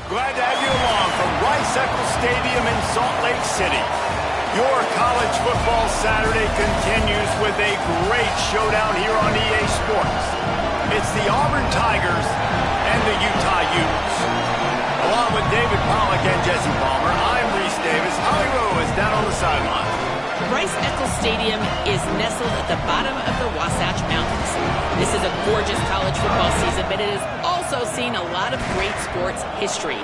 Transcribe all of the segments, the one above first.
Glad to have you along from Rice-Eccles Stadium in Salt Lake City. Your college football Saturday continues with a great showdown here on EA Sports. It's the Auburn Tigers and the Utah Utes. Along with David Pollack and Jesse Palmer, I'm Reese Davis. Holly Rowe is down on the sideline. Rice-Eccles Stadium is nestled at the bottom of the Wasatch Mountains. This is a gorgeous college football season, but it has also seen a lot of great sports history.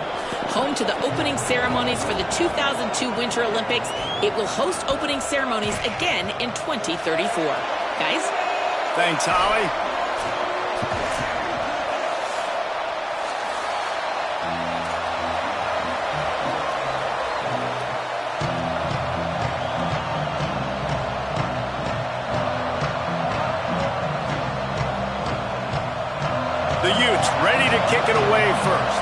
Home to the opening ceremonies for the 2002 Winter Olympics, it will host opening ceremonies again in 2034. Guys? Thanks, Holly. The Utes ready to kick it away first.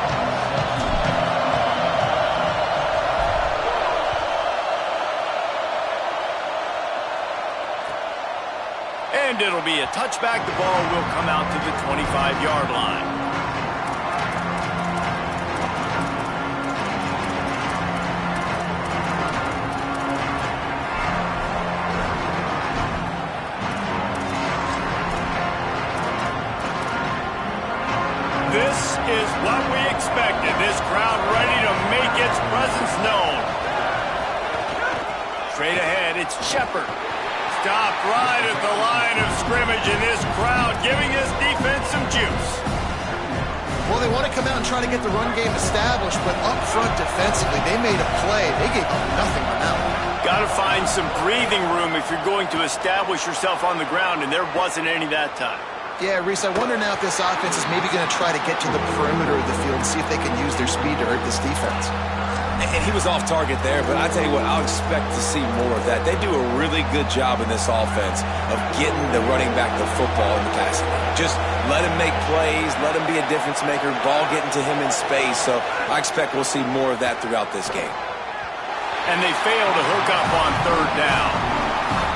And it'll be a touchback. The ball will come out to the 25-yard line. This is what we expected. This crowd ready to make its presence known. Straight ahead, it's Shepard. Stopped right at the line of scrimmage, and this crowd giving this defense some juice. Well, they want to come out and try to get the run game established, but up front defensively, they made a play. They gave up nothing on that one. Got to find some breathing room if you're going to establish yourself on the ground, and there wasn't any that time. Yeah, Reese, I wonder now if this offense is maybe going to try to get to the perimeter of the field and see if they can use their speed to hurt this defense. And he was off target there, but I tell you what, I'll expect to see more of that. They do a really good job in this offense of getting the running back the football in the passing game. Just let him make plays, let him be a difference maker, ball getting to him in space. So I expect we'll see more of that throughout this game. And they fail to hook up on third down.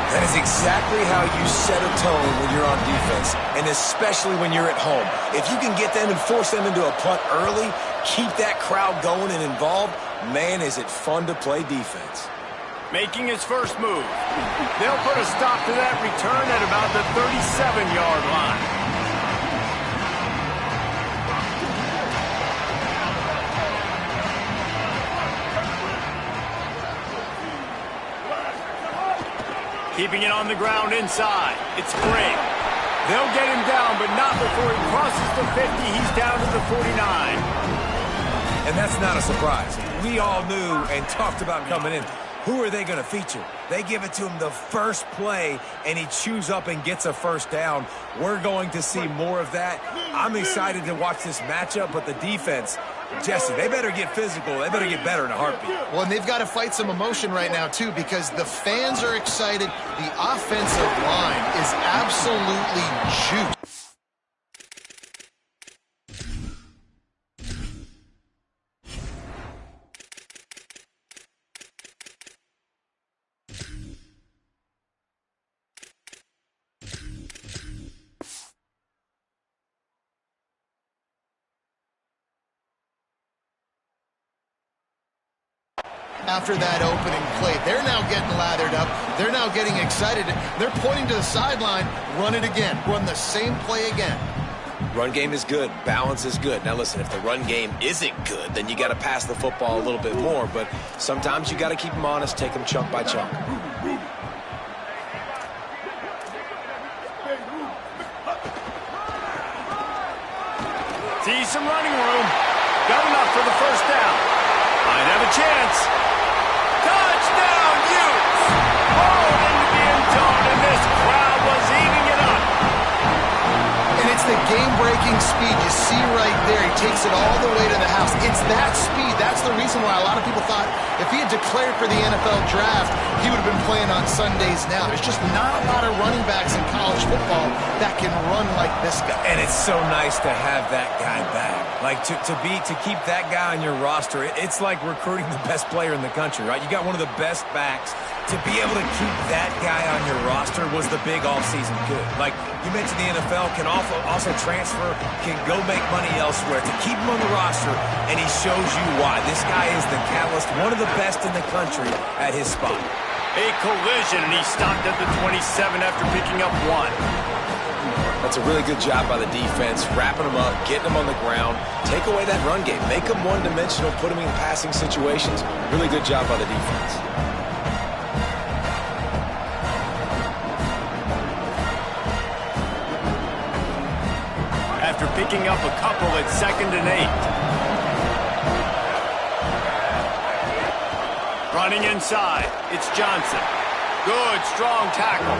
That is exactly how you set a tone when you're on defense, and especially when you're at home. If you can get them and force them into a punt early, keep that crowd going and involved, man, is it fun to play defense. Making his first move. They'll put a stop to that return at about the 37-yard line. Keeping it on the ground inside. It's Green. They'll get him down, but not before he crosses the 50. He's down to the 49. And that's not a surprise. We all knew and talked about coming in. Who are they going to feature? They give it to him the first play, and he chews up and gets a first down. We're going to see more of that. I'm excited to watch this matchup, but the defense, Jesse, they better get physical. They better get better in a heartbeat. Well, and they've got to fight some emotion right now, too, because the fans are excited. The offensive line is absolutely juiced. After that opening play, they're now getting lathered up. They're now getting excited. They're pointing to the sideline. Run it again. Run the same play again. Run game is good. Balance is good. Now, listen, if the run game isn't good, then you got to pass the football a little bit more. But sometimes you got to keep them honest, take them chunk by chunk. See some running room. Got enough for the first down. Might have a chance. Touchdown, Utes! Ball into the end zone, and this crowd was eating it up. And it's the game-breaking speed you see right there. He takes it all the way to the house. It's that speed. That's the reason why a lot of people thought if he had declared for the NFL draft, he would have been playing on Sundays now. There's just not a lot of running backs in college football that can run like this guy. And it's so nice to have that guy back. Like, to keep that guy on your roster, it's like recruiting the best player in the country, right? You got one of the best backs. To be able to keep that guy on your roster was the big offseason good. Like, you mentioned the NFL can also transfer, can go make money elsewhere. To keep him on the roster, and he shows you why. This guy is the catalyst, one of the best in the country at his spot. A collision, and he stopped at the 27 after picking up 1. That's a really good job by the defense, wrapping them up, getting them on the ground, take away that run game, make them one-dimensional, put them in passing situations. Really good job by the defense. After picking up a couple at 2nd and 8. Running inside, it's Johnson. Good, strong tackle.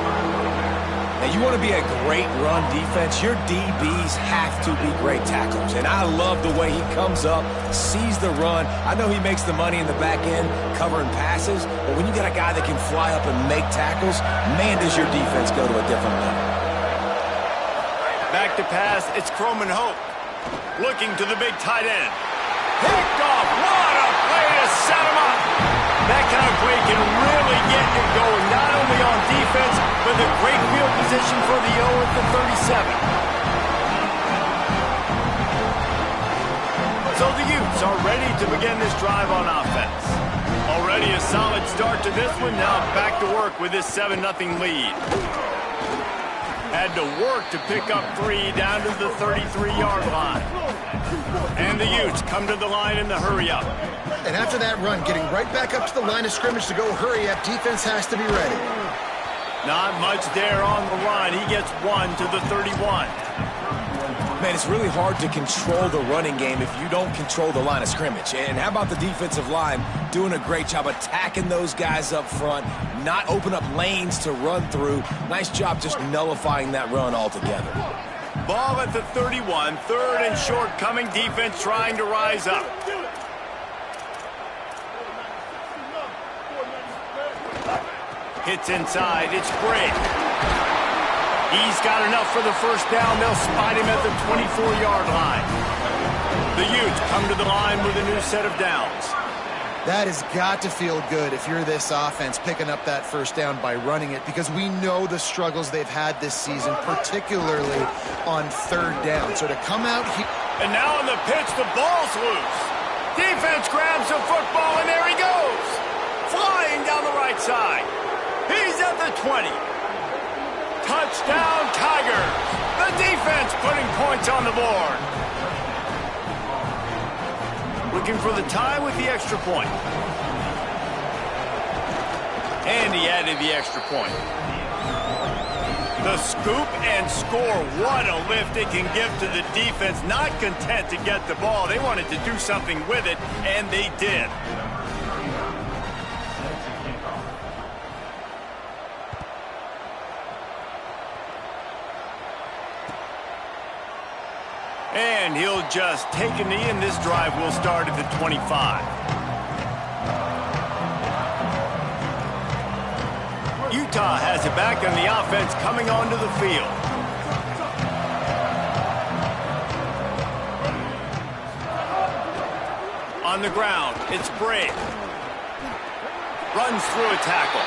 Now, you want to be a great run defense, your DBs have to be great tacklers. And I love the way he comes up, sees the run. I know he makes the money in the back end covering passes, but when you got a guy that can fly up and make tackles, man, does your defense go to a different level. Back to pass, it's Croman Hope. Looking to the big tight end. Picked off, what a play to set him up. That kind of play can really get you going, not only on defense, but the great field position for the O at the 37. So the Utes are ready to begin this drive on offense. Already a solid start to this one, now back to work with this 7-0 lead. Had to work to pick up 3 down to the 33-yard line. And the Utes come to the line in the hurry-up. And after that run, getting right back up to the line of scrimmage to go hurry up, defense has to be ready. Not much there on the run. He gets 1 to the 31. Man, it's really hard to control the running game if you don't control the line of scrimmage. And how about the defensive line doing a great job attacking those guys up front, not open up lanes to run through. Nice job just nullifying that run altogether. Ball at the 31, 3rd and short coming, defense trying to rise up. Hits inside, it's Gray. He's got enough for the first down. They'll spot him at the 24-yard line. The Utes come to the line with a new set of downs. That has got to feel good if you're this offense picking up that first down by running it, because we know the struggles they've had this season, particularly on 3rd down. So to come out here... And now on the pitch, the ball's loose. Defense grabs the football, and there he goes. Flying down the right side. He's at the 20. Touchdown, Tigers. The defense putting points on the board. Looking for the tie with the extra point. And he added the extra point. The scoop and score. What a lift it can give to the defense. Not content to get the ball. They wanted to do something with it, and they did. And he'll just take a knee, and this drive will start at the 25. Utah has it back on the offense coming onto the field. On the ground, it's Bray. Runs through a tackle.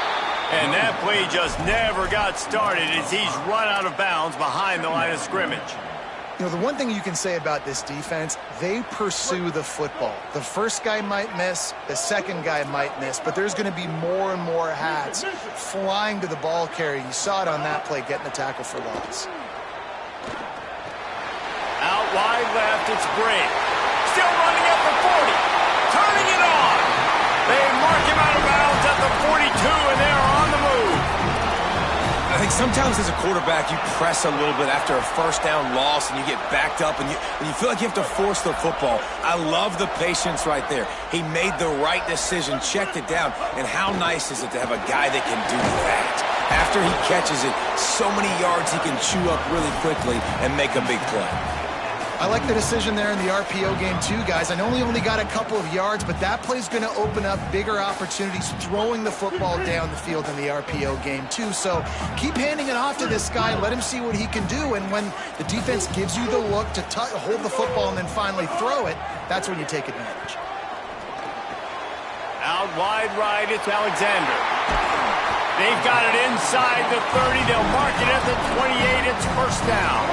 And that play just never got started as he's run out of bounds behind the line of scrimmage. You know, the one thing you can say about this defense, they pursue the football. The first guy might miss, the second guy might miss, but there's going to be more and more hats flying to the ball carrier. You saw it on that play, getting the tackle for loss. Out wide left, it's Bray. Still running at the 40. Turning it on. They mark him out of bounds at the 42, and they're on the move. I think sometimes as a quarterback, you press a little bit after a first down loss and you get backed up and you feel like you have to force the football. I love the patience right there. He made the right decision, checked it down, and how nice is it to have a guy that can do that? After he catches it, so many yards he can chew up really quickly and make a big play. I like the decision there in the RPO game too, guys. I know he only got a couple of yards, but that play's going to open up bigger opportunities throwing the football down the field in the RPO game too. So keep handing it off to this guy. Let him see what he can do. And when the defense gives you the look to hold the football and then finally throw it, that's when you take advantage. Out wide right, it's Alexander. They've got it inside the 30. They'll mark it at the 28. It's first down.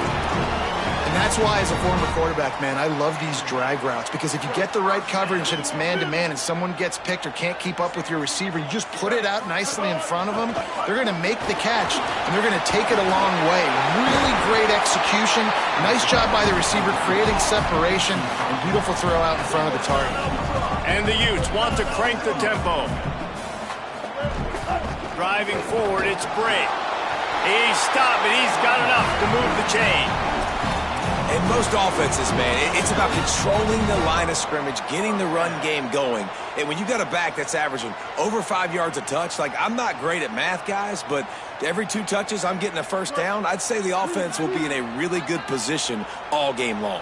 And that's why, as a former quarterback, man, I love these drag routes, because if you get the right coverage and it's man-to-man and someone gets picked or can't keep up with your receiver, you just put it out nicely in front of them. They're going to make the catch, and they're going to take it a long way. Really great execution. Nice job by the receiver creating separation, and beautiful throw out in front of the target. And the Utes want to crank the tempo. Driving forward, it's Bray. He's stopped, and he's got enough to move the chain. In most offenses, man, it's about controlling the line of scrimmage, getting the run game going. And when you got a back that's averaging over 5 yards a touch, like, I'm not great at math, guys, but every 2 touches I'm getting a first down, I'd say the offense will be in a really good position all game long.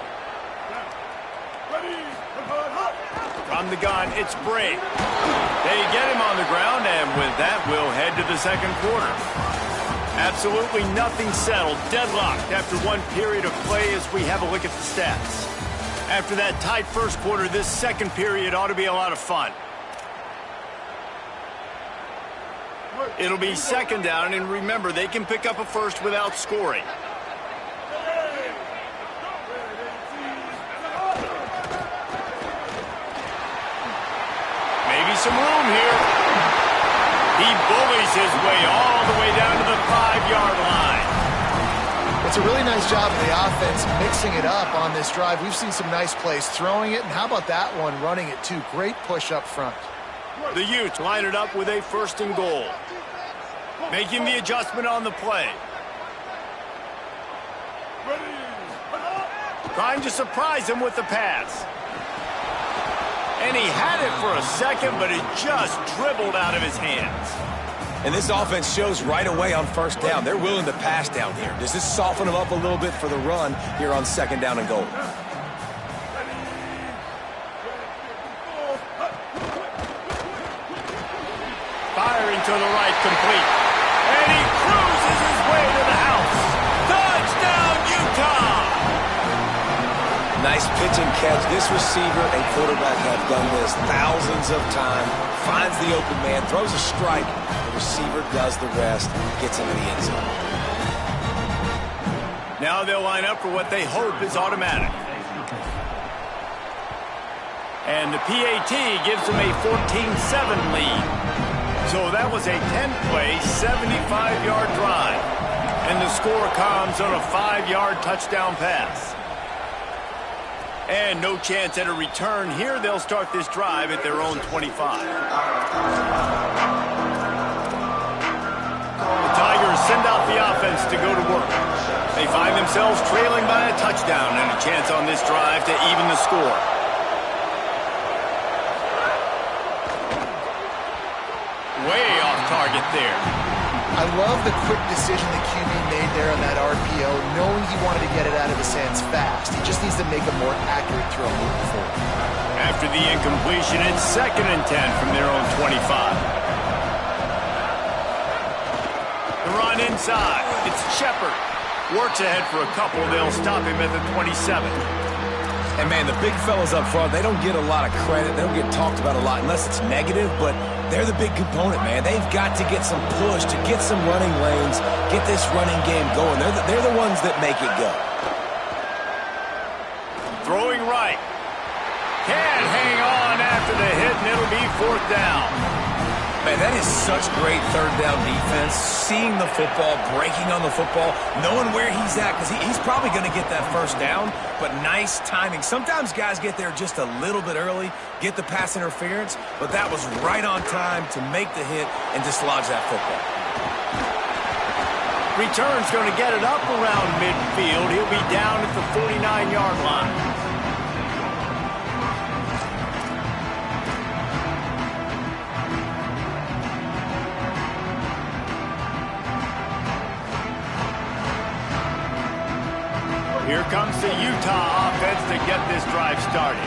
From the gun, it's Bray. They get him on the ground, and with that, we'll head to the second quarter. Absolutely nothing settled, deadlocked after one period of play as we have a look at the stats. After that tight first quarter, this second period ought to be a lot of fun. It'll be second down, and remember, they can pick up a first without scoring. Maybe some room here. He bullies his way all the way down to the 5-yard line. It's a really nice job of the offense mixing it up on this drive. We've seen some nice plays throwing it, and how about that one running it too? Great push up front. The Utes line it up with a first and goal. Making the adjustment on the play. Trying to surprise him with the pass. And he had it for a second, but it just dribbled out of his hands. And this offense shows right away on first down. They're willing to pass down here. Does this soften them up a little bit for the run here on second down and goal? Firing to the right, complete. And he cruises his way to the house. Touchdown, Utah! Nice pitch and catch. This receiver and quarterback have done this thousands of times. Finds the open man, throws a strike. The receiver does the rest, gets into the end zone. Now they'll line up for what they hope is automatic. And the PAT gives them a 14-7 lead. So that was a 10-play, 75-yard drive. And the score comes on a 5-yard touchdown pass. And no chance at a return here. They'll start this drive at their own 25. The Tigers send out the offense to go to work. They find themselves trailing by a touchdown and a chance on this drive to even the score. Way off target there. I love the quick decision the QB made there on that RPO, knowing he wanted to get it out of his hands fast. He just needs to make a more accurate throw moving forward. After the incompletion, it's 2nd and 10 from their own 25. The run inside. It's Shepard. Works ahead for a couple. They'll stop him at the 27. And, man, the big fellas up front, they don't get a lot of credit. They don't get talked about a lot unless it's negative, but they're the big component, man. They've got to get some push, to get some running lanes, get this running game going. They're the ones that make it go. Throwing right. Can't hang on after the hit, and it'll be 4th down. Man, that is such great third down defense. Seeing the football, breaking on the football, knowing where he's at, because he's probably going to get that first down, but nice timing. Sometimes guys get there just a little bit early, get the pass interference, but that was right on time to make the hit and dislodge that football. Return's going to get it up around midfield. He'll be down at the 49-yard line. Here comes the Utah offense to get this drive started.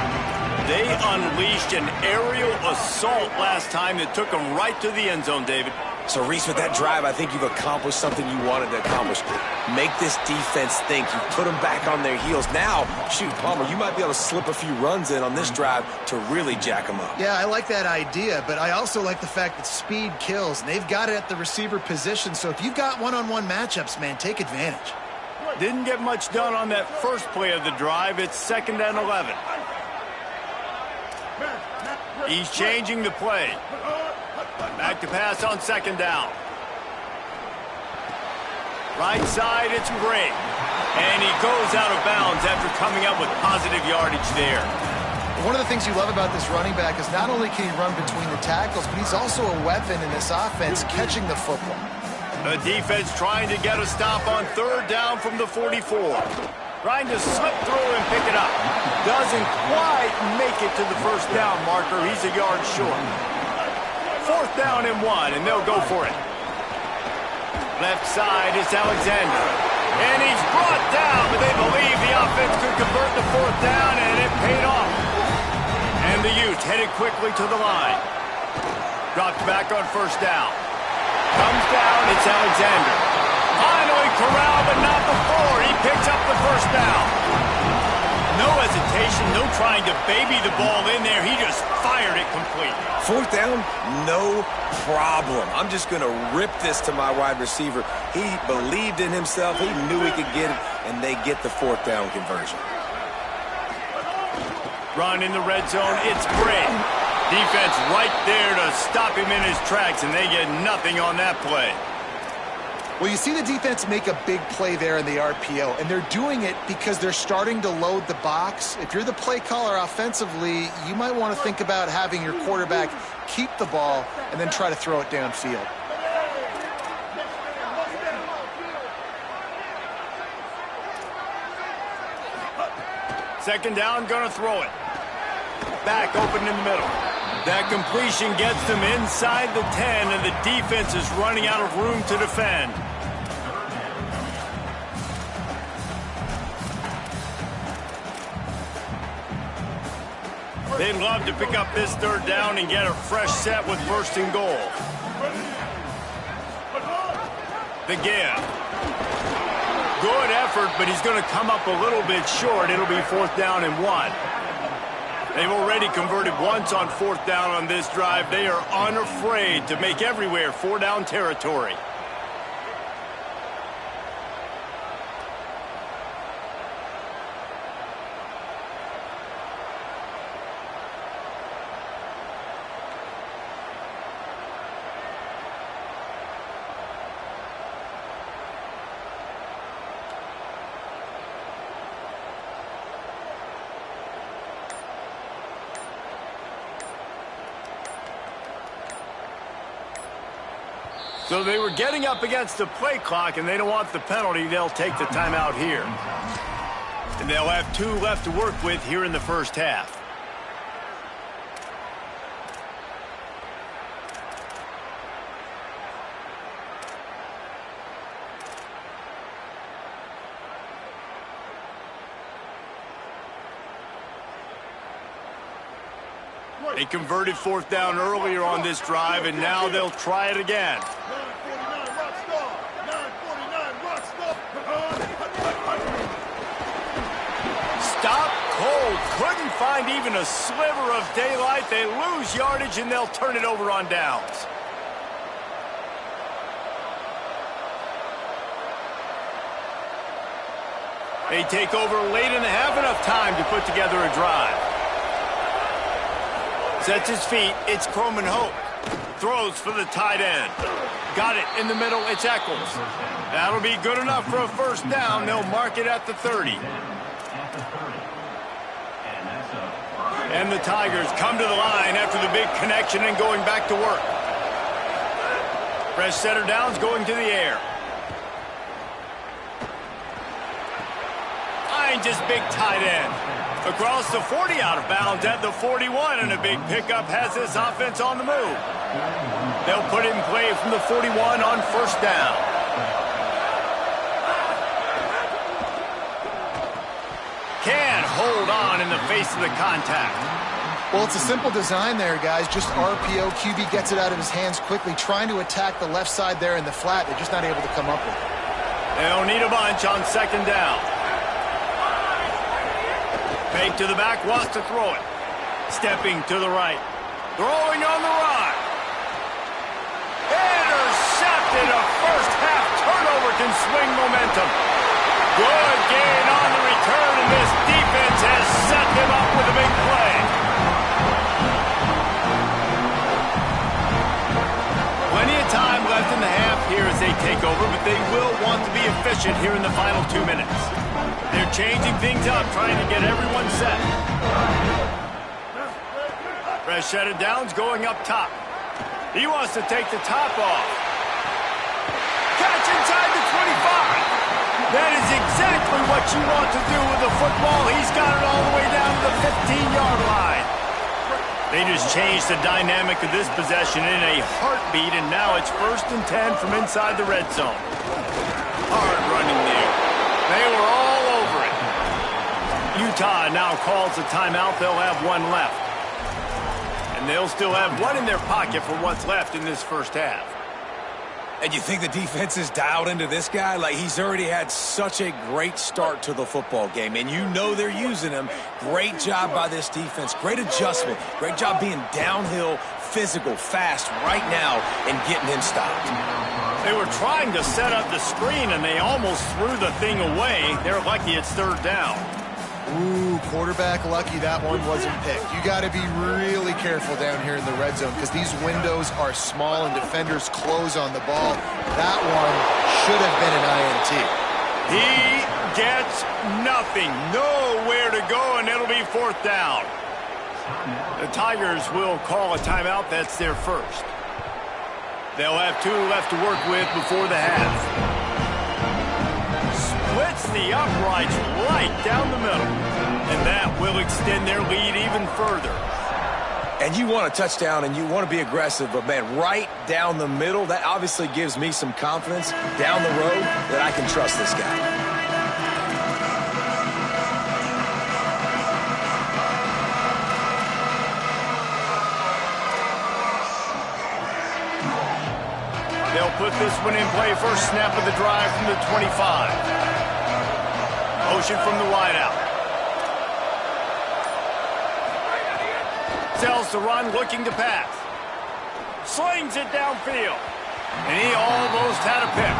They unleashed an aerial assault last time that took them right to the end zone, David. So, Reese, with that drive, I think you've accomplished something you wanted to accomplish. Make this defense think. You put them back on their heels. Now, shoot, Palmer, you might be able to slip a few runs in on this drive to really jack them up. Yeah, I like that idea, but I also like the fact that speed kills. And they've got it at the receiver position, so if you've got one-on-one matchups, man, take advantage. Didn't get much done on that first play of the drive. It's 2nd and 11. He's changing the play. Back to pass on 2nd down. Right side, it's Gray. And he goes out of bounds after coming up with positive yardage there. One of the things you love about this running back is not only can he run between the tackles, but he's also a weapon in this offense catching the football. The defense trying to get a stop on 3rd down from the 44. Trying to slip through and pick it up. Doesn't quite make it to the 1st down marker. He's a yard short. 4th down and 1, and they'll go for it. Left side is Alexander. And he's brought down, but they believe the offense could convert the 4th down, and it paid off. And the Utes headed quickly to the line. Dropped back on 1st down. Comes down, it's Alexander. Finally corralled, but not before. He picks up the 1st down. No hesitation, no trying to baby the ball in there. He just fired it complete. 4th down, no problem. I'm just going to rip this to my wide receiver. He believed in himself. He knew he could get it, and they get the 4th down conversion. Run in the red zone, it's Gray. Defense right there to stop him in his tracks, and they get nothing on that play. Well, you see the defense make a big play there in the RPO, and they're doing it because they're starting to load the box. If you're the play caller offensively, you might want to think about having your quarterback keep the ball and then try to throw it downfield. Second down, gonna throw it. Back open in the middle. That completion gets them inside the 10, and the defense is running out of room to defend. They'd love to pick up this 3rd down and get a fresh set with 1st and goal. The give. Good effort, but he's going to come up a little bit short. It'll be 4th down and 1. They've already converted once on 4th down on this drive. They are unafraid to make everywhere 4-down territory. So they were getting up against the play clock, and they don't want the penalty. They'll take the timeout here. And they'll have 2 left to work with here in the 1st half. They converted 4th down earlier on this drive, and now they'll try it again. Stop cold. Couldn't find even a sliver of daylight. They lose yardage, and they'll turn it over on downs. They take over late and have enough time to put together a drive. Sets his feet, it's Croman Hope. Throws for the tight end. Got it in the middle, it's Eccles. That'll be good enough for a 1st down. They'll mark it at the 30. And the Tigers come to the line after the big connection and going back to work. Fresh setter downs going to the air. Finds his big tight end. Across the 40, out of bounds at the 41, and a big pickup has this offense on the move. They'll put it in play from the 41 on 1st down. can hold on in the face of the contact. Well, it's a simple design there, guys. Just RPO. QB gets it out of his hands quickly, trying to attack the left side there in the flat. They're just not able to come up with it. They'll need a bunch on second down. Fake to the back, wants to throw it. Stepping to the right. Throwing on the run. Intercepted. A first half turnover can swing momentum. Good gain on the return, and this defense has set them up with a big play. Plenty of time left in the half here as they take over, but they will want to be efficient here in the final 2 minutes. They're changing things up, trying to get everyone set. Fresh set of downs going up top. He wants to take the top off. Catch inside the 25. That is exactly what you want to do with the football. He's got it all the way down to the 15-yard line. They just changed the dynamic of this possession in a heartbeat, and now it's 1st and 10 from inside the red zone. Hard running there. They were all over it. Utah now calls a timeout. They'll have one left. And they'll still have one in their pocket for what's left in this first half. And you think the defense is dialed into this guy? Like, he's already had such a great start to the football game, and you know they're using him. Great job by this defense. Great adjustment. Great job being downhill, physical, fast right now and getting him stopped. They were trying to set up the screen, and they almost threw the thing away. They're lucky it's 3rd down. Ooh, quarterback lucky that one wasn't picked. You got to be really careful down here in the red zone because these windows are small and defenders close on the ball. That one should have been an INT. He gets nothing. Nowhere to go, and it'll be 4th down. The Tigers will call a timeout. That's their first. They'll have 2 left to work with before the half. Splits the uprights right down the middle. And that will extend their lead even further. And you want a touchdown and you want to be aggressive, but, man, right down the middle, that obviously gives me some confidence down the road that I can trust this guy. They'll put this one in play. First snap of the drive from the 25. Motion from the wideout. Sells the run, looking to pass. Slings it downfield. And he almost had a pick.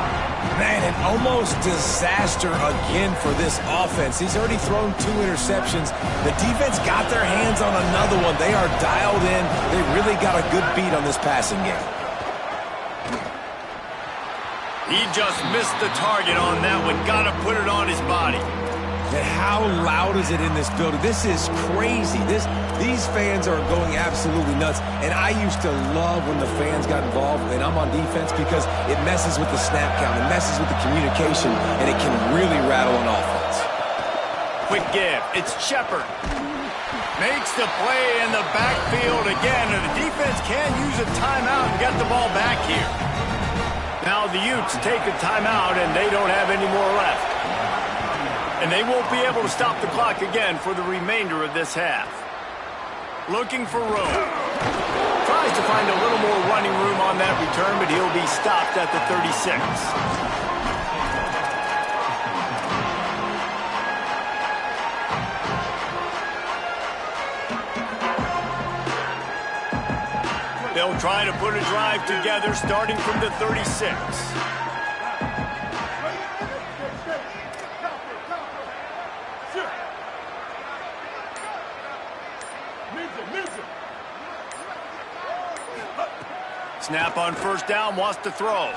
Man, an almost disaster again for this offense. He's already thrown 2 interceptions. The defense got their hands on another one. They are dialed in. They really got a good beat on this passing game. He just missed the target on that one. Got to put it on his body. And how loud is it in this building? This is crazy. These fans are going absolutely nuts. And I used to love when the fans got involved, and I'm on defense, because it messes with the snap count. It messes with the communication, and it can really rattle an offense. Quick give. It's Shepard. Makes the play in the backfield again. And the defense can use a timeout and get the ball back here. Now the Utes take a timeout, and they don't have any more left. And they won't be able to stop the clock again for the remainder of this half. Looking for room. Tries to find a little more running room on that return, but he'll be stopped at the 36. They'll try to put a drive together starting from the 36. Snap on first down, wants to throw.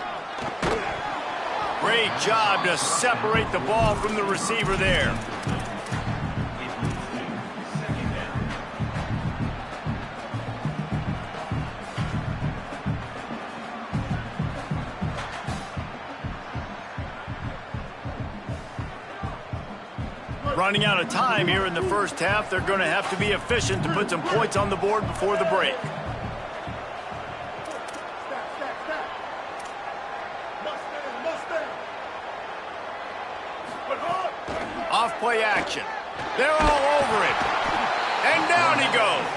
Great job to separate the ball from the receiver there. Running out of time here in the first half. They're going to have to be efficient to put some points on the board before the break. Off play action. They're all over it. And down he goes.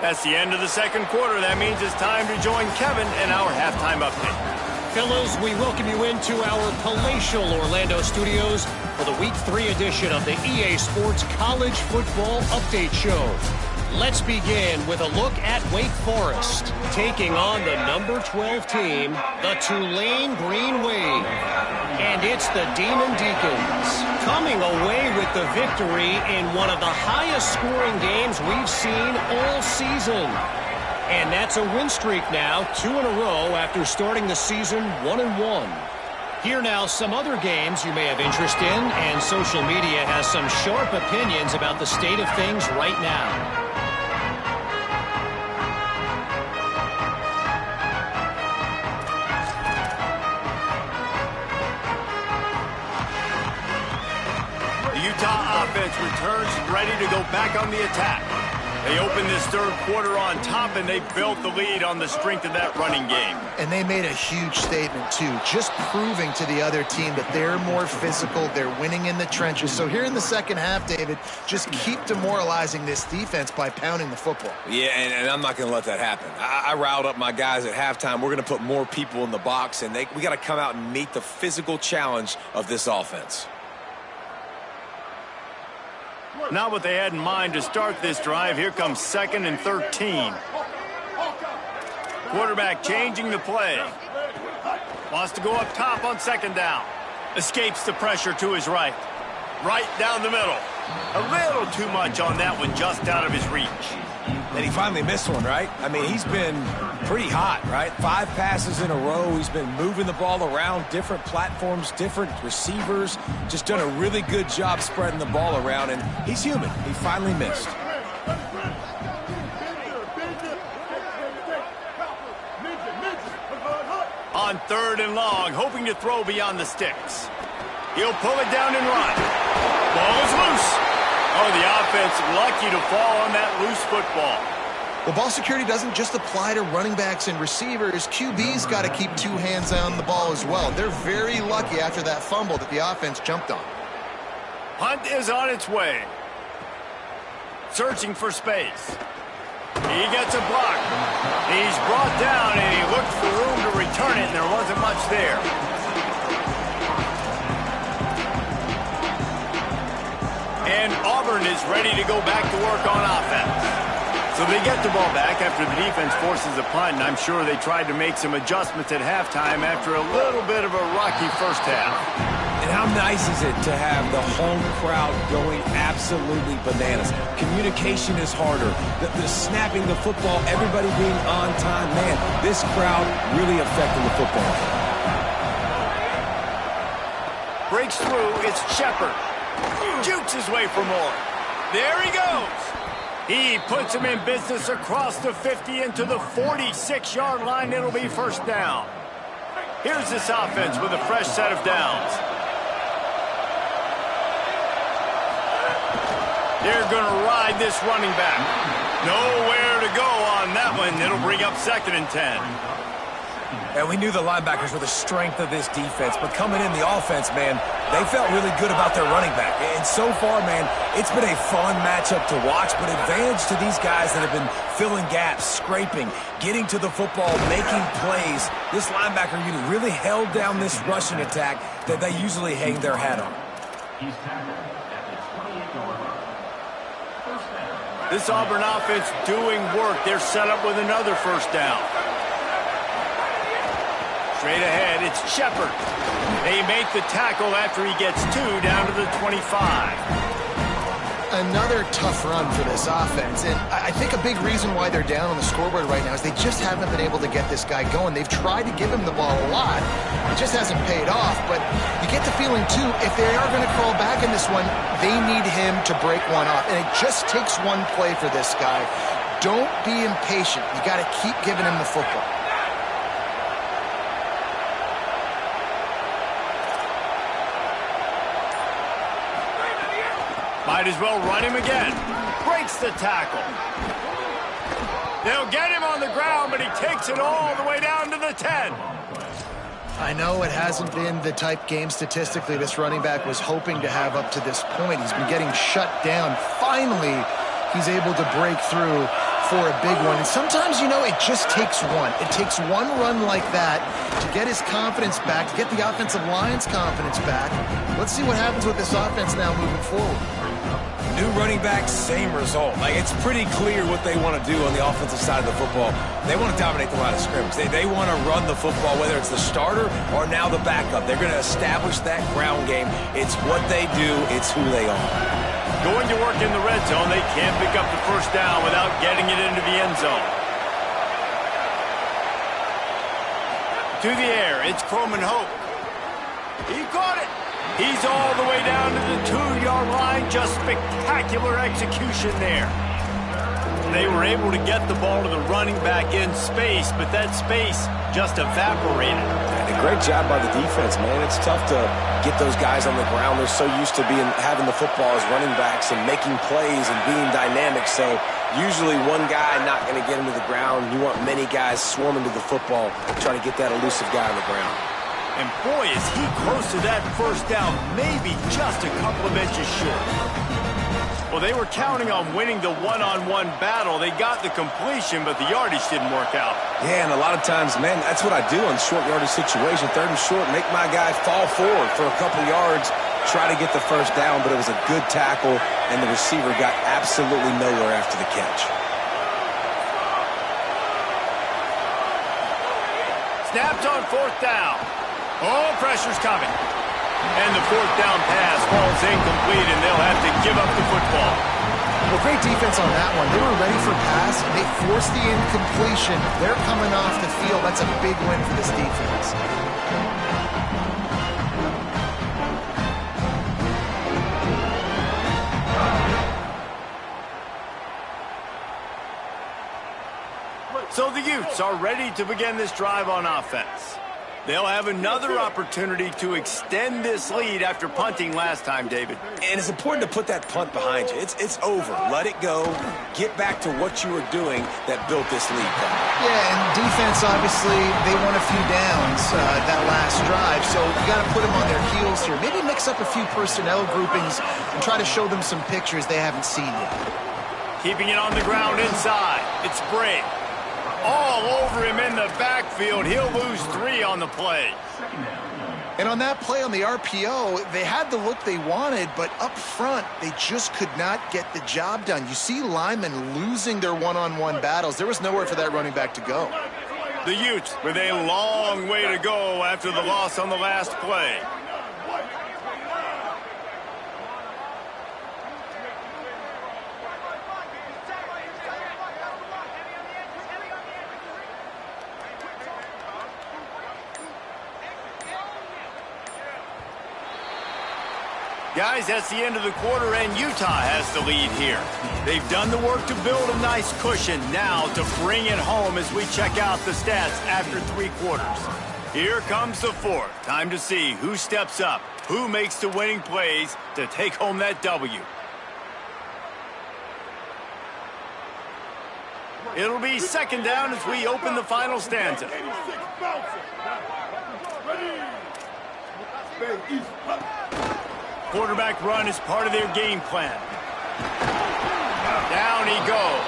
That's the end of the second quarter. That means it's time to join Kevin in our halftime update. Fellows, we welcome you into our palatial Orlando studios for the Week 3 edition of the EA Sports College Football Update Show. Let's begin with a look at Wake Forest, taking on the number 12 team, the Tulane Green Wave. And it's the Demon Deacons coming away with the victory in one of the highest scoring games we've seen all season. And that's a win streak now, 2 in a row after starting the season 1-1. Here now some other games you may have interest in, and social media has some sharp opinions about the state of things right now. Utah offense returns ready to go back on the attack. They opened this third quarter on top, and they built the lead on the strength of that running game. And they made a huge statement, too, just proving to the other team that they're more physical, they're winning in the trenches. So here in the second half, David, just keep demoralizing this defense by pounding the football. Yeah, and I'm not going to let that happen. I riled up my guys at halftime. We're going to put more people in the box, and we got to come out and meet the physical challenge of this offense. Not what they had in mind to start this drive. Here comes 2nd and 13. Quarterback changing the play. Wants to go up top on 2nd down. Escapes the pressure to his right. Right down the middle. A little too much on that one, just out of his reach. And he finally missed one, right? I mean, he's been pretty hot, right? 5 passes in a row. He's been moving the ball around, different platforms, different receivers. Just done a really good job spreading the ball around, and he's human. He finally missed. On 3rd and long, hoping to throw beyond the sticks. He'll pull it down and run. Ball is loose. Oh, the offense lucky to fall on that loose football. Well, ball security doesn't just apply to running backs and receivers. QB's got to keep 2 hands on the ball as well. They're very lucky after that fumble that the offense jumped on. Hunt is on its way. Searching for space. He gets a block. He's brought down, and he looked for room to return it, and there wasn't much there. And Auburn is ready to go back to work on offense. So they get the ball back after the defense forces a punt, and I'm sure they tried to make some adjustments at halftime after a little bit of a rocky first half. And how nice is it to have the home crowd going absolutely bananas? Communication is harder. The snapping the football, everybody being on time. Man, this crowd really affecting the football. Breaks through, it's Shepard. Jukes his way for more. There he goes. He puts him in business across the 50 into the 46-yard line. It'll be first down. Here's this offense with a fresh set of downs. They're going to ride this running back. Nowhere to go on that one. It'll bring up 2nd and 10. And we knew the linebackers were the strength of this defense, but coming in the offense, man, they felt really good about their running back. And so far, man, it's been a fun matchup to watch, but advantage to these guys that have been filling gaps, scraping, getting to the football, making plays. This linebacker unit really held down this rushing attack that they usually hang their hat on. This Auburn offense doing work. They're set up with another first down. Straight ahead, it's Shepard. They make the tackle after he gets 2 down to the 25. Another tough run for this offense, and I think a big reason why they're down on the scoreboard right now is they just haven't been able to get this guy going. They've tried to give him the ball a lot. It just hasn't paid off, but you get the feeling, too, if they are going to crawl back in this one, they need him to break one off, and it just takes one play for this guy. Don't be impatient. You got to keep giving him the football. Might as well run him again. Breaks the tackle. They'll get him on the ground, but he takes it all the way down to the 10. I know it hasn't been the type game statistically this running back was hoping to have up to this point. He's been getting shut down. Finally, he's able to break through for a big one. And sometimes, you know, it just takes one. It takes one run like that to get his confidence back, to get the offensive line's confidence back. Let's see what happens with this offense now moving forward. New running back, same result. Like, it's pretty clear what they want to do on the offensive side of the football. They want to dominate the line of scrimmage. They want to run the football, whether it's the starter or now the backup. They're going to establish that ground game. It's what they do. It's who they are. Going to work in the red zone. They can't pick up the first down without getting it into the end zone. To the air, it's Croman Hope. He caught it. He's all the way down to the 2-yard line. Just spectacular execution there. They were able to get the ball to the running back in space, but that space just evaporated. And a great job by the defense, man. It's tough to get those guys on the ground. They're so used to having the football as running backs and making plays and being dynamic. So usually one guy not going to get him to the ground. You want many guys swarming to the football, trying to get that elusive guy on the ground. And boy, is he close to that first down, maybe just a couple of inches short. Well, they were counting on winning the one-on-one battle. They got the completion, but the yardage didn't work out. Yeah, and a lot of times, man, that's what I do on short yardage situation. 3rd and short, make my guy fall forward for a couple yards, try to get the first down, but it was a good tackle, and the receiver got absolutely nowhere after the catch. Snapped on 4th down. Oh, pressure's coming. And the 4th down pass falls incomplete, and they'll have to give up the football. Well, great defense on that one. They were ready for pass, and they forced the incompletion. They're coming off the field. That's a big win for this defense. So the Utes are ready to begin this drive on offense. They'll have another opportunity to extend this lead after punting last time, David. And it's important to put that punt behind you. It's over. Let it go. Get back to what you were doing that built this lead. Yeah, and defense, obviously, they won a few downs that last drive, so you got to put them on their heels here. Maybe mix up a few personnel groupings and try to show them some pictures they haven't seen yet. Keeping it on the ground inside. It's Bray. All over him in the backfield. He'll lose 3 on the play. And on that play on the RPO, they had the look they wanted, but up front, they just could not get the job done. You see linemen losing their one-on-one battles. There was nowhere for that running back to go. The Utes with a long way to go after the loss on the last play. Guys, that's the end of the quarter, and Utah has the lead here. They've done the work to build a nice cushion. Now to bring it home as we check out the stats after 3 quarters. Here comes the 4th. Time to see who steps up, who makes the winning plays to take home that W. It'll be 2nd down as we open the final stanza. Quarterback run is part of their game plan. Down he goes.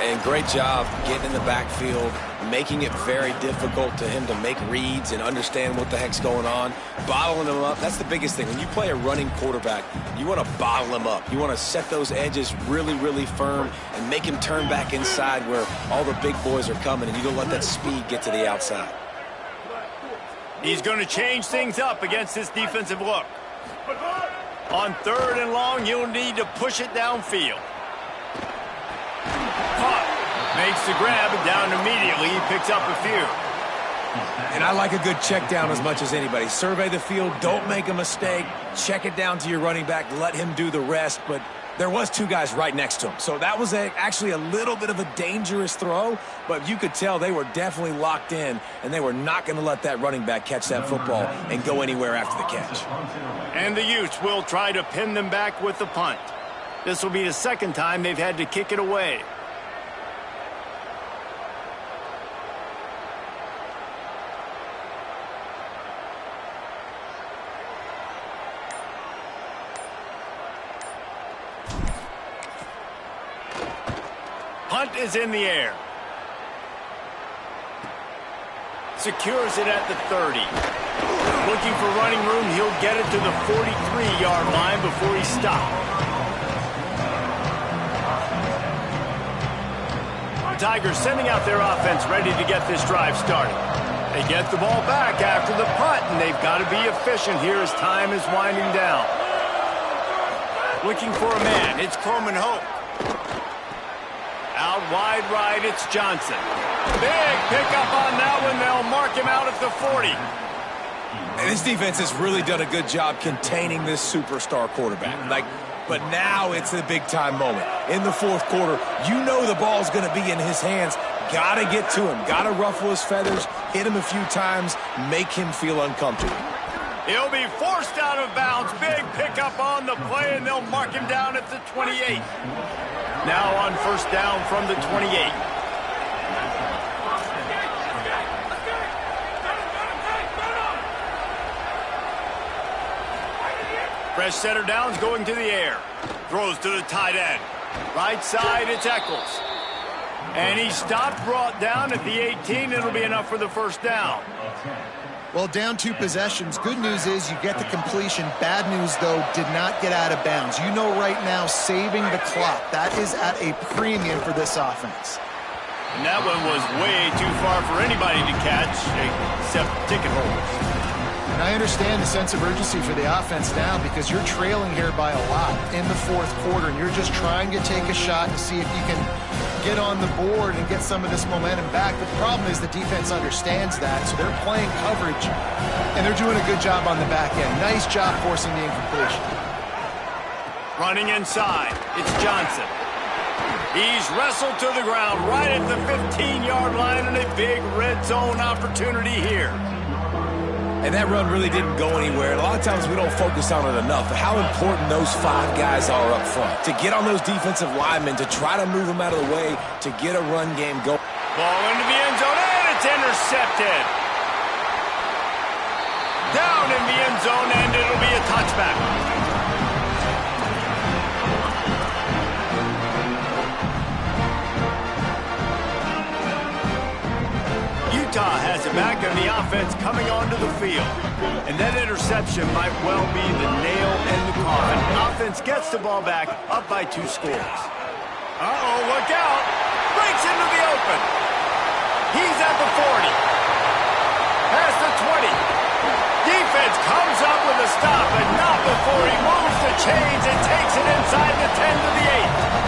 And great job getting in the backfield, making it very difficult to him to make reads and understand what the heck's going on. Bottling him up, that's the biggest thing. When you play a running quarterback, you want to bottle him up. You want to set those edges really, really firm and make him turn back inside where all the big boys are coming, and you don't let that speed get to the outside. He's going to change things up against this defensive look. On 3rd and long, you'll need to push it downfield. Caught. Makes the grab and down immediately. He picks up a few. And I like a good check down as much as anybody. Survey the field. Don't make a mistake. Check it down to your running back. Let him do the rest. But there was 2 guys right next to him. So that was actually a little bit of a dangerous throw. But you could tell they were definitely locked in, and they were not going to let that running back catch that football and go anywhere after the catch. And the Utes will try to pin them back with the punt. This will be the 2nd time they've had to kick it away. punt is in the air. Secures it at the 30. Looking for running room, he'll get it to the 43-yard line before he stopped. The Tigers sending out their offense ready to get this drive started. They get the ball back after the punt, and they've got to be efficient here as time is winding down. Looking for a man, it's Coleman Hope. Out wide right, it's Johnson. Big pickup on that one. They'll mark him out at the 40. And this defense has really done a good job containing this superstar quarterback. But now it's a big-time moment. In the fourth quarter, you know the ball's going to be in his hands. Got to get to him. Got to ruffle his feathers, hit him a few times, make him feel uncomfortable. He'll be forced out of bounds. Big pickup on the play, and they'll mark him down at the 28. Now on first down from the 28. Fresh center downs going to the air. Throws to the tight end. Right side, it's Eccles. And he stopped, brought down at the 18. It'll be enough for the first down. Well, down 2 possessions. Good news is you get the completion. Bad news, though, did not get out of bounds. You know right now, saving the clock. That is at a premium for this offense. And that one was way too far for anybody to catch, except ticket holders. And I understand the sense of urgency for the offense now because you're trailing here by a lot in the fourth quarter, and you're just trying to take a shot to see if you can get on the board and get some of this momentum back. But the problem is the defense understands that, so they're playing coverage, and they're doing a good job on the back end. Nice job forcing the incompletion. Running inside, it's Johnson. He's wrestled to the ground right at the 15-yard line, and a big red zone opportunity here. And that run really didn't go anywhere. And a lot of times we don't focus on it enough. How important those 5 guys are up front. To get on those defensive linemen, to try to move them out of the way, to get a run game going. Ball into the end zone, and it's intercepted. Down in the end zone, and it'll be a touchback. Utah has it back, and the offense coming onto the field. And that interception might well be the nail in the coffin. Offense gets the ball back, up by 2 scores. Uh-oh, look out. Breaks into the open. He's at the 40. Past the 20. Defense comes up with a stop, but not before he moves the chains and takes it inside the 10 to the 8.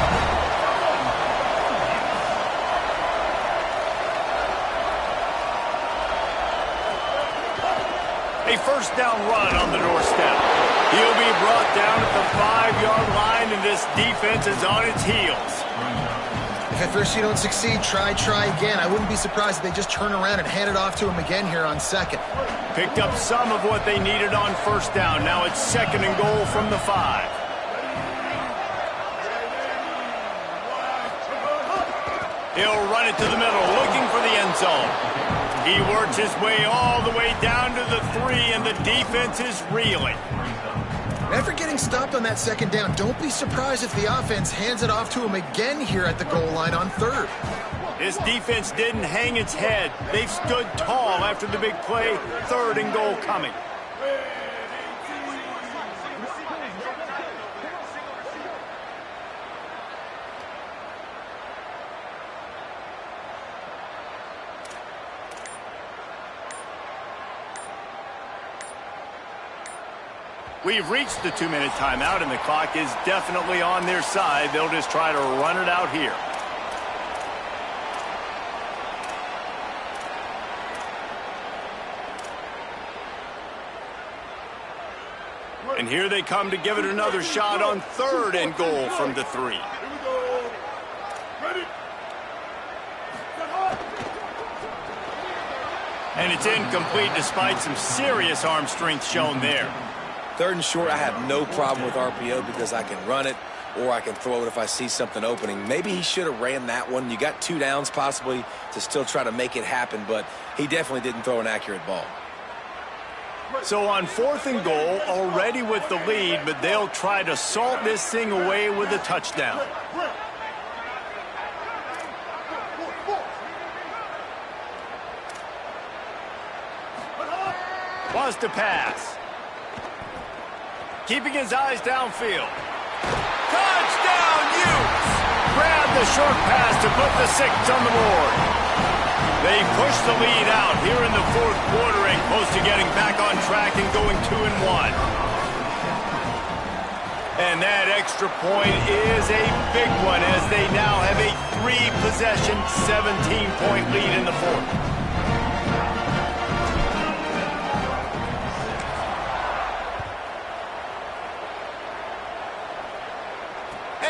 A first down run on the doorstep. He'll be brought down at the 5-yard line, and this defense is on its heels. If at first you don't succeed, try again. I wouldn't be surprised if they just turn around and hand it off to him again here on second. Picked up some of what they needed on first down. Now it's second and goal from the 5. He'll run it to the middle, looking for the end zone. He works his way all the way down to the 3, and the defense is reeling. After getting stopped on that second down, don't be surprised if the offense hands it off to him again here at the goal line on third. This defense didn't hang its head. They've stood tall after the big play. Third and goal coming. We've reached the 2-minute timeout, and the clock is definitely on their side. They'll just try to run it out here. And here they come to give it another shot on third and goal from the 3. And it's incomplete despite some serious arm strength shown there. Third and short, I have no problem with RPO because I can run it or I can throw it if I see something opening. Maybe he should have ran that one. You got 2 downs possibly to still try to make it happen, but he definitely didn't throw an accurate ball. So on 4th and goal, already with the lead, but they'll try to salt this thing away with a touchdown. Wants to pass. Keeping his eyes downfield. Touchdown, Utes! Grab the short pass to put the 6 on the board. They push the lead out here in the fourth quarter and close to getting back on track and going 2-1. And that extra point is a big one as they now have a 3-possession, 17-point lead in the fourth.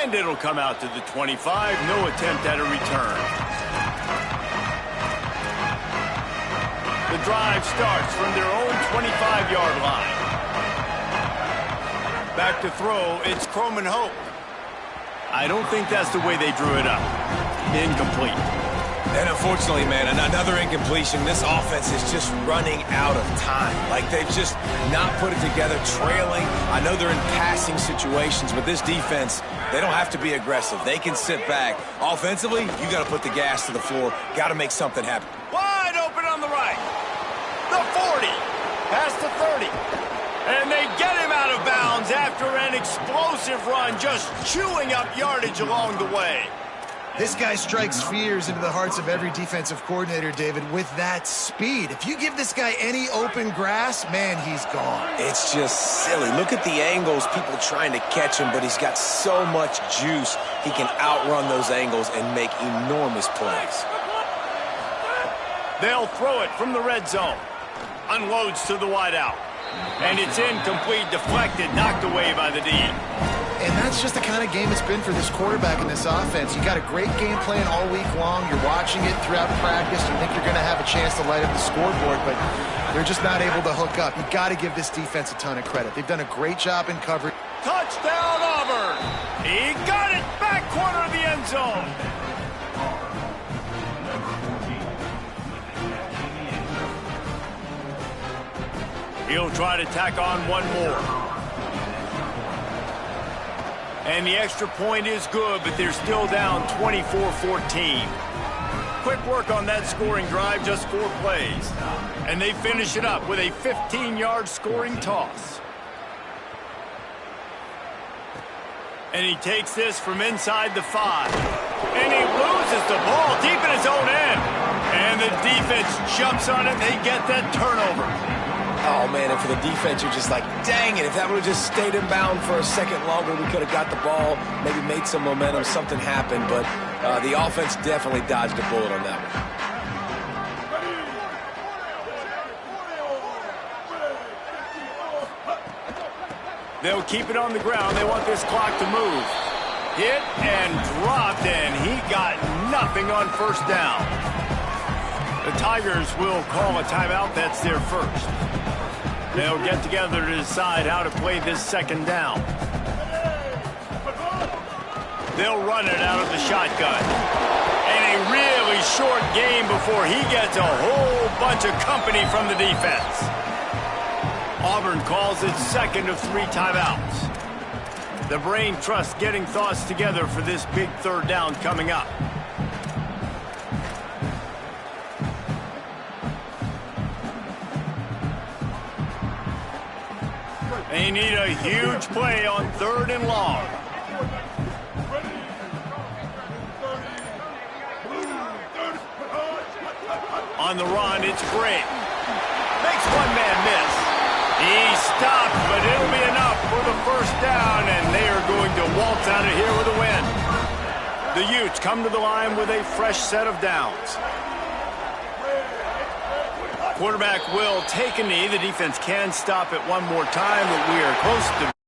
And it'll come out to the 25. No attempt at a return. The drive starts from their own 25-yard line. Back to throw, it's Croman Hope. I don't think that's the way they drew it up. Incomplete. And unfortunately, man, another incompletion. This offense is just running out of time. Like, they've just not put it together, trailing. I know they're in passing situations, but this defense, they don't have to be aggressive. They can sit back. Offensively, you got to put the gas to the floor. Got to make something happen. Wide open on the right. The 40. Past the 30. And they get him out of bounds after an explosive run, just chewing up yardage along the way. This guy strikes fears into the hearts of every defensive coordinator, David, with that speed. If you give this guy any open grass, man, he's gone. It's just silly. Look at the angles, people trying to catch him, but he's got so much juice. He can outrun those angles and make enormous plays. They'll throw it from the red zone. Unloads to the wideout. And it's incomplete, deflected, knocked away by the D. And that's just the kind of game it's been for this quarterback in this offense. You got a great game plan all week long. You're watching it throughout practice. You think you're going to have a chance to light up the scoreboard, but they're just not able to hook up. You got to give this defense a ton of credit. They've done a great job in coverage. Touchdown, Auburn! He got it back corner of the end zone. He'll try to tack on one more. And the extra point is good, but they're still down 24-14. Quick work on that scoring drive, just 4 plays. And they finish it up with a 15-yard scoring toss. And he takes this from inside the 5. And he loses the ball deep in his own end. And the defense jumps on it. They get that turnover. Oh, man, and for the defense, you're just like, dang it, if that would have just stayed in bound for a second longer, we could have got the ball, maybe made some momentum, something happened, but the offense definitely dodged a bullet on that one. They'll keep it on the ground. They want this clock to move. Hit and dropped, and he got nothing on first down. The Tigers will call a timeout. That's their first. They'll get together to decide how to play this second down. They'll run it out of the shotgun. And a really short game before he gets a whole bunch of company from the defense. Auburn calls its second of 3 timeouts. The brain trust getting thoughts together for this big third down coming up. They need a huge play on 3rd and long. On the run, it's great. Makes one man miss. He stopped, but it'll be enough for the first down, and they are going to waltz out of here with a win. The Utes come to the line with a fresh set of downs. Quarterback will take a knee. The defense can stop it one more time, but we are close to